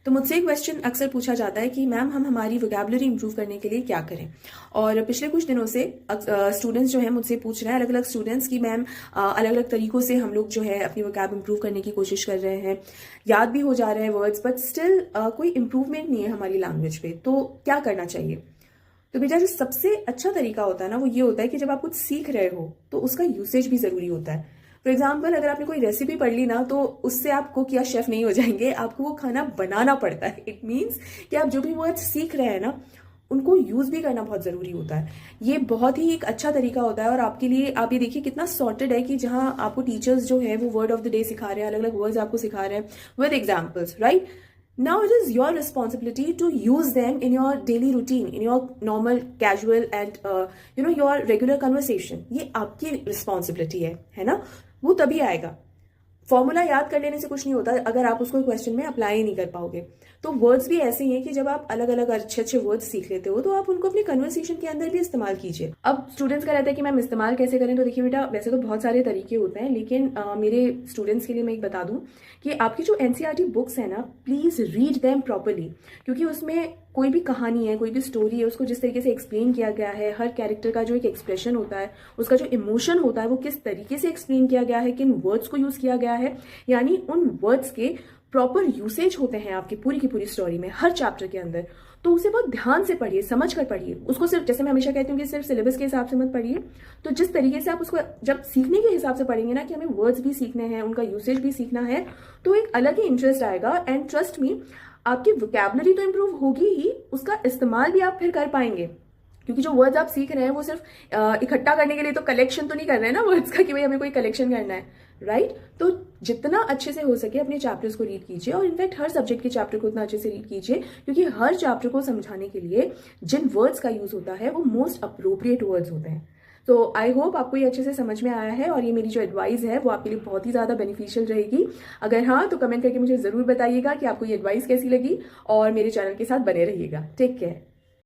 तो मुझसे एक क्वेश्चन अक्सर पूछा जाता है कि मैम हम हमारी वोकैबुलरी इंप्रूव करने के लिए क्या करें। और पिछले कुछ दिनों से स्टूडेंट्स जो है मुझसे पूछ रहे हैं, अलग अलग स्टूडेंट्स की मैम अलग अलग तरीकों से हम लोग जो है अपनी वोकैब इंप्रूव करने की कोशिश कर रहे हैं, याद भी हो जा रहे हैं वर्ड्स, बट स्टिल कोई इंप्रूवमेंट नहीं है हमारी लैंग्वेज पे। तो क्या करना चाहिए? तो बेटा, जो सबसे अच्छा तरीका होता है ना, वो ये होता है कि जब आप कुछ सीख रहे हो तो उसका यूसेज भी जरूरी होता है। फॉर एग्जाम्पल, अगर आपने कोई रेसिपी पढ़ ली ना, तो उससे आप कुक या शेफ नहीं हो जाएंगे, आपको वो खाना बनाना पड़ता है। इट मीन्स कि आप जो भी वर्ड्स सीख रहे हैं ना, उनको यूज भी करना बहुत जरूरी होता है। ये बहुत ही एक अच्छा तरीका होता है। और आपके लिए आप ये देखिए कितना सॉर्टेड है कि जहां आपको टीचर्स जो है वो वर्ड ऑफ द डे सिखा रहे हैं, अलग अलग वर्ड्स आपको सिखा रहे हैं with examples, right? Now it is your responsibility to use them in your daily routine, in your normal, casual and your regular conversation. ये आपकी responsibility है ना? वो तभी आएगा। फॉर्मूला याद कर लेने से कुछ नहीं होता अगर आप उसको क्वेश्चन में अप्लाई नहीं कर पाओगे। तो वर्ड्स भी ऐसे ही हैं कि जब आप अलग अलग अच्छे अच्छे वर्ड्स सीख लेते हो तो आप उनको अपनी कन्वर्सेशन के अंदर भी इस्तेमाल कीजिए। अब स्टूडेंट्स का रहता है कि मैम इस्तेमाल कैसे करें। तो देखिए बेटा, वैसे तो बहुत सारे तरीके होते हैं, लेकिन मेरे स्टूडेंट्स के लिए मैं एक बता दूं कि आपकी जो एनसीईआरटी बुक्स है ना, प्लीज रीड देम प्रॉपरली, क्योंकि उसमें कोई भी कहानी है, कोई भी स्टोरी है, उसको जिस तरीके से एक्सप्लेन किया गया है, हर कैरेक्टर का जो एक एक्सप्रेशन होता है, उसका जो इमोशन होता है, वो किस तरीके से एक्सप्लेन किया गया है, किन वर्ड्स को यूज किया गया है, यानी उन वर्ड्स के प्रॉपर यूसेज होते हैं आपकी पूरी की पूरी स्टोरी में, हर चैप्टर के अंदर। तो उसे बहुत ध्यान से पढ़िए, समझ कर पढ़िए उसको। सिर्फ, जैसे मैं हमेशा कहती हूँ कि सिर्फ सिलेबस के हिसाब से मत पढ़िए। तो जिस तरीके से आप उसको जब सीखने के हिसाब से पढ़ेंगे ना, कि हमें वर्ड्स भी सीखने हैं, उनका यूसेज भी सीखना है, तो एक अलग ही इंटरेस्ट आएगा। एंड ट्रस्ट मी, आपकी वोकैबुलरी तो इंप्रूव होगी ही, उसका इस्तेमाल भी आप फिर कर पाएंगे। क्योंकि जो वर्ड्स आप सीख रहे हैं वो सिर्फ इकट्ठा करने के लिए तो कलेक्शन तो नहीं कर रहे हैं ना वर्ड्स का, कि भाई हमें कोई कलेक्शन करना है, राइट? तो जितना अच्छे से हो सके अपने चैप्टर्स को रीड कीजिए, और इनफैक्ट हर सब्जेक्ट के चैप्टर को उतना अच्छे से रीड कीजिए, क्योंकि हर चैप्टर को समझाने के लिए जिन वर्ड्स का यूज होता है वो मोस्ट अप्रोप्रिएट वर्ड्स होते हैं। तो आई होप आपको ये अच्छे से समझ में आया है, और ये मेरी जो एडवाइस है वो आपके लिए बहुत ही ज़्यादा बेनिफिशियल रहेगी। अगर हाँ, तो कमेंट करके मुझे ज़रूर बताइएगा कि आपको ये एडवाइस कैसी लगी, और मेरे चैनल के साथ बने रहिएगा। Take care.